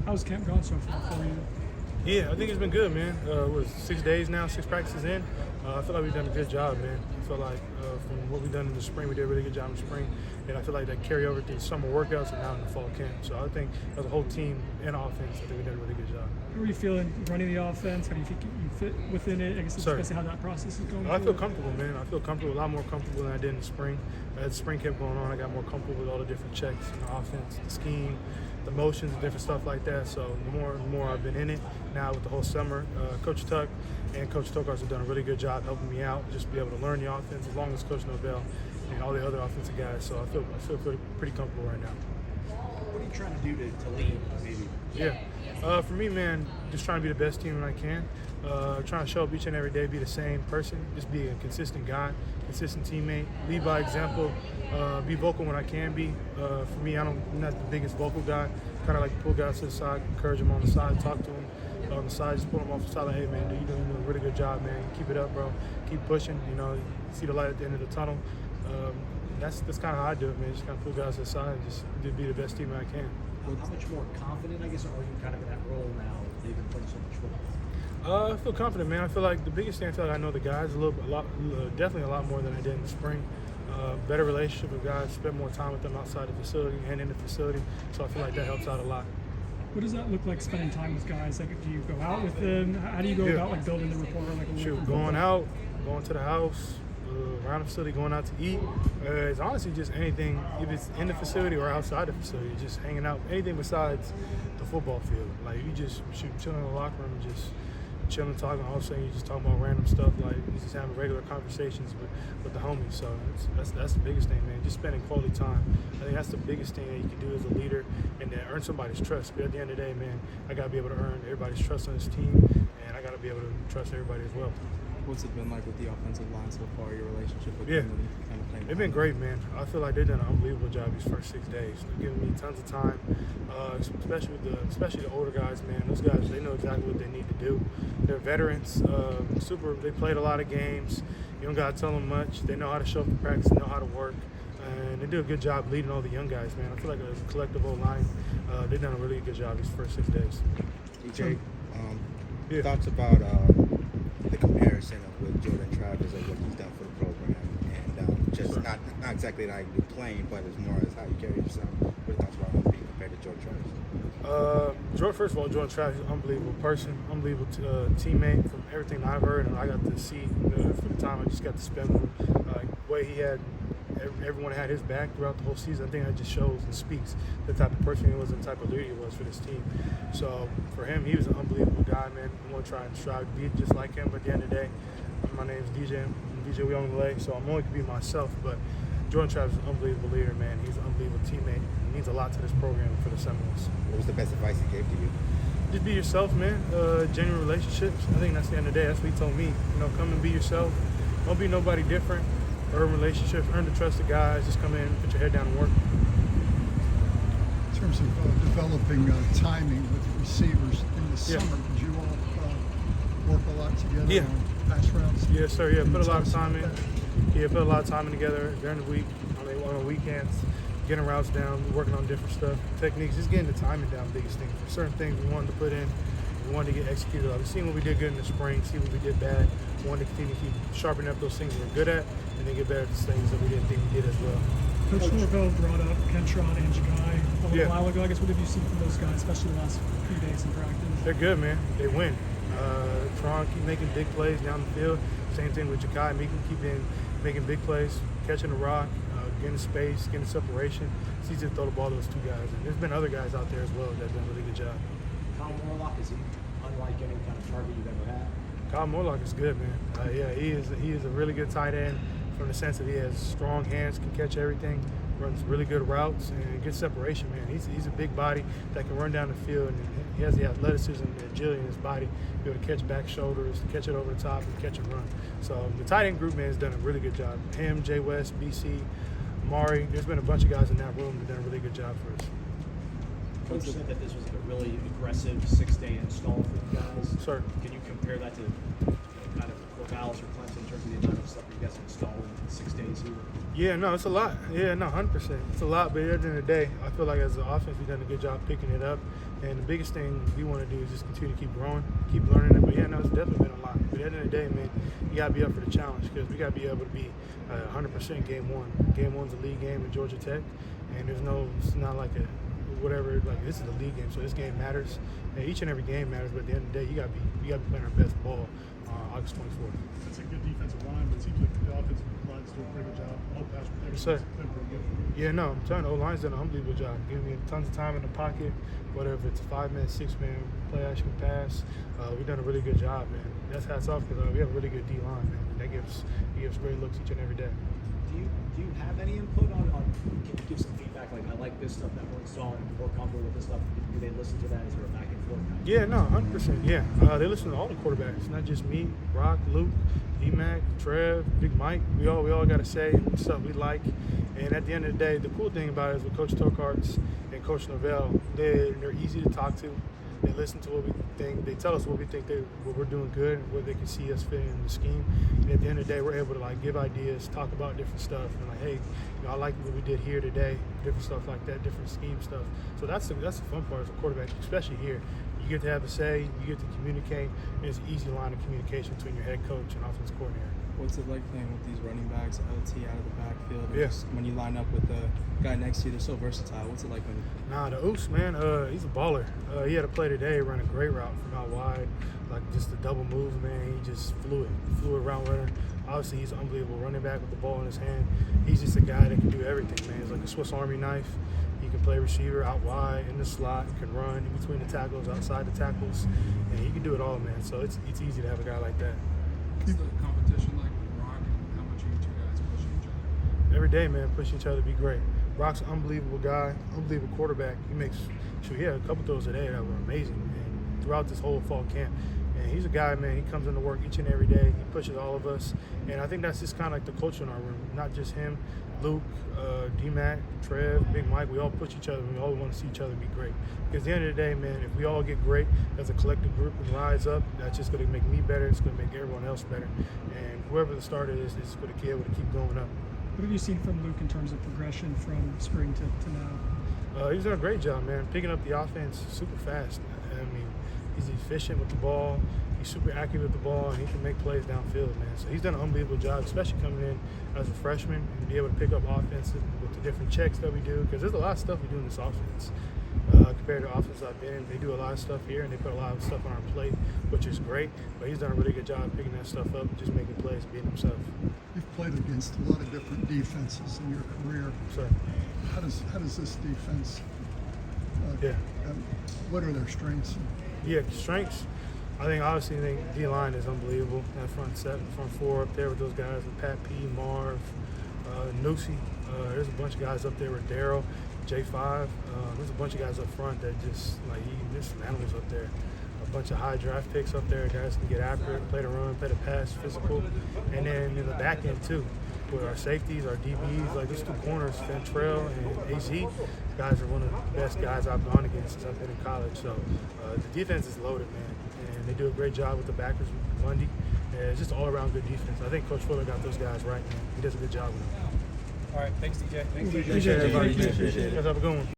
How's camp gone so far for you? Yeah, I think it's been good, man. What, 6 days now, 6 practices in. I feel like we've done a good job, man. I feel like from what we've done in the spring, we did a really good job in the spring. And I feel like that carry over through the summer workouts and now in the fall camp. So I think as a whole team and offense, I think we did a really good job. How are you feeling running the offense? How do you think you fit within it? I guess especially how that process is going. I feel comfortable, man. I feel comfortable, a lot more comfortable than I did in the spring. As the spring kept going on, I got more comfortable with all the different checks in the offense, the scheme, the motions, different stuff like that. So the more I've been in it now with the whole summer, Coach Tuck and Coach Tokars have done a really good job helping me out, just be able to learn the offense as long as Coach Nobel and all the other offensive guys. So I feel pretty comfortable right now. What are you trying to do to lead, maybe? Yeah. For me, man, just trying to be the best team that I can. Trying to show up each and every day, be the same person, just be a consistent guy, consistent teammate, lead by example, be vocal when I can be. For me, I'm not the biggest vocal guy. Kind of like to pull guys to the side, encourage them on the side, talk to them on the side, just pull them off the side like, hey, man, you're doing a really good job, man. Keep it up, bro. Keep pushing. You know, see the light at the end of the tunnel. That's kind of how I do it, man. Just kind of pull guys to the side and just be the best team I can. How much more confident, I guess, are you kind of in that role now that you've been playing so much football? I feel confident, man. I feel like the biggest thing I feel like I know the guys definitely a lot more than I did in the spring. Better relationship with guys, spend more time with them outside the facility and in the facility. So I feel like that helps out a lot. What does that look like spending time with guys? Like, do you go out with them? How do you go about like building the rapport? Like, going out, going to the house, around the facility, going out to eat. It's honestly just anything, if it's in the facility or outside the facility, just hanging out. Anything besides the football field. Like you just chilling in the locker room, just chilling, talking. All of a sudden, you just talking about random stuff. Like you just having regular conversations with the homies. So that's the biggest thing, man. Just spending quality time. I think that's the biggest thing that you can do as a leader, and then earn somebody's trust. But at the end of the day, man, I gotta be able to earn everybody's trust on this team, and I gotta be able to trust everybody as well. What's it been like with the offensive line so far, your relationship with them and kind of playing? They've been great, man. I feel like they've done an unbelievable job these first 6 days. They're giving me tons of time, especially the older guys, man. Those guys, they know exactly what they need to do. They're veterans, they played a lot of games. You don't got to tell them much. They know how to show up to practice, they know how to work, and they do a good job leading all the young guys, man. I feel like as a collective O-line, they've done a really good job these first 6 days. DJ, thoughts about the comparison of with Jordan Travis and what he's done for the program, and just not exactly like you playing, but it's more as how you carry yourself. What are your thoughts about him being compared to Jordan Travis? First of all, Jordan Travis is an unbelievable person, unbelievable teammate. From everything I've heard and I got to see from the time I just got to spend with him, the way he had everyone had his back throughout the whole season. I think that just shows and speaks the type of person he was and the type of leader he was for this team. So for him, he was an unbelievable guy, man. I'm going to try and strive to be just like him. But at the end of the day, my name is DJ. I'm DJ Uiagalelei, so I'm only going to be myself. But Jordan Travis is an unbelievable leader, man. He's an unbelievable teammate. He means a lot to this program and for the Seminoles. What was the best advice he gave to you? Just be yourself, man. Genuine relationships. I think that's the end of the day. That's what he told me. You know, come and be yourself. Don't be nobody different. Earn relationships, earn the trust of guys. Just come in, put your head down and work. In terms of developing timing with receivers in the summer, did you all work a lot together on pass routes? Yes, sir. Yeah, put a lot of time in. Yeah, put a lot of time in together during the week, on the weekends, getting routes down, working on different stuff, techniques, just getting the timing down. Biggest thing. For certain things we wanted to put in, we wanted to get executed on. We've seen what we did good in the spring, see what we did bad. We wanted to continue to keep sharpening up those things we're good at, and then get better at the things that we didn't think we did as well. Coach Norvell brought up Kentron and Jagai a little while ago. I guess what have you seen from those guys, especially the last few days in practice? They're good, man. They win. Tron keep making big plays down the field. Same thing with Jagai. Keep making big plays, catching the rock, getting space, getting separation. It's easy to throw the ball to those two guys. And there's been other guys out there as well that have done a really good job. Kyle Morlock, is he unlike any kind of target you've ever had? Kyle Morlock is good, man. He is a really good tight end from the sense that he has strong hands, can catch everything, runs really good routes, and gets separation, man. He's a big body that can run down the field, and he has the athleticism and agility in his body to be able to catch back shoulders, catch it over the top, and catch and run. So the tight end group, man, has done a really good job. Him, Jay West, BC, Amari, there's been a bunch of guys in that room that have done a really good job for us. Coach said that this was a really aggressive 6-day install for you guys. Sir. Can you compare that to kind of Dallas or Clemson in terms of the amount of stuff you guys install in 6 days here? Yeah, no, it's a lot. Yeah, no, 100%. It's a lot, but at the end of the day, I feel like as an offense, we've done a good job picking it up. And the biggest thing we want to do is just continue to keep growing, keep learning it. But yeah, no, it's definitely been a lot. But at the end of the day, man, you got to be up for the challenge because we got to be able to be 100% game one. Game one's a league game at Georgia Tech, and it's not like whatever, like this is a league game, so this game matters. And each and every game matters, but at the end of the day, you got to be playing our best ball August 24th. That's a good defensive line, but it seems like the offensive line's doing a pretty good job. All pass protection Yes, sir. has been pretty good. Yeah, no, I'm telling you, O-line's done an unbelievable job. Giving me tons of time in the pocket, whether it's a 5-man, 6-man play action pass. We've done a really good job, man. That's hats off because we have a really good D-line, man. And that gives great looks each and every day. Do you have any input on can you give some feedback, like, I like this stuff that we're installing, more comfortable with this stuff? Do they listen to that? Is there a back and forth? Yeah, no, 100%. Yeah, they listen to all the quarterbacks, not just me, Brock, Luke, D-Mac, Trev, Big Mike. We all got to say stuff we like. And at the end of the day, the cool thing about it is with Coach Tokarts and Coach Norvell, they're easy to talk to. They listen to what we think. They tell us what we think what we're doing good and where they can see us fit in the scheme. And at the end of the day, we're able to like give ideas, talk about different stuff, and like, hey, I like what we did here today, different stuff like that, different scheme stuff. So that's the fun part as a quarterback, especially here. You get to have a say, you get to communicate, and it's an easy line of communication between your head coach and offense coordinator. What's it like playing with these running backs, LT out of the backfield? And Yeah. just when you line up with the guy next to you, they're so versatile. What's it like when? Nah, the Oos, man, he's a baller. He had a play today, ran a great route from out wide, like just a double move, man. He just fluid route runner. Obviously, he's an unbelievable running back with the ball in his hand. He's just a guy that can do everything, man. He's like a Swiss Army knife. He can play receiver out wide, in the slot, can run in between the tackles, outside the tackles, and he can do it all, man. So it's easy to have a guy like that. What's the competition like with Brock and how much you two guys pushing each other? Every day, man, pushing each other to be great. Brock's an unbelievable guy, unbelievable quarterback. He had a couple throws today that were amazing, and throughout this whole fall camp. And he's a guy, man, he comes into work each and every day. He pushes all of us. And I think that's just kind of like the culture in our room, not just him, Luke, D-Mac, Trev, Big Mike. We all push each other. We all want to see each other be great. Because at the end of the day, man, if we all get great as a collective group and rise up, that's just going to make me better. It's going to make everyone else better. And whoever the starter is going to be able to keep going up. What have you seen from Luke in terms of progression from spring to now? He's done a great job, man. Picking up the offense super fast. I mean, he's efficient with the ball. He's super accurate with the ball, and he can make plays downfield, man. So he's done an unbelievable job, especially coming in as a freshman and be able to pick up offense with the different checks that we do. Because there's a lot of stuff we do in this offense. Compared to offenses I've been in, they do a lot of stuff here, and they put a lot of stuff on our plate, which is great. But he's done a really good job picking that stuff up and just making plays, being himself. You've played against a lot of different defenses in your career. So, How does this defense? What are their strengths? Yeah, strengths. I think obviously D-line is unbelievable. That front four up there with those guys with Pat P, Marv, Nusi. There's a bunch of guys up there with Daryl, J5. There's a bunch of guys up front that there's some animals up there. A bunch of high draft picks up there. Guys can get after it, play the run, play the pass, physical. And then in the back end too, with our safeties, our DBs, like these two corners, Ventrell and AZ, guys are one of the best guys I've gone against since I've been in college. So the defense is loaded, man. And they do a great job with the backers with Mundy. And it's just all around good defense. I think Coach Fuller got those guys right, man. He does a good job with them. All right, thanks, DJ. Appreciate it, everybody. You guys have a good one.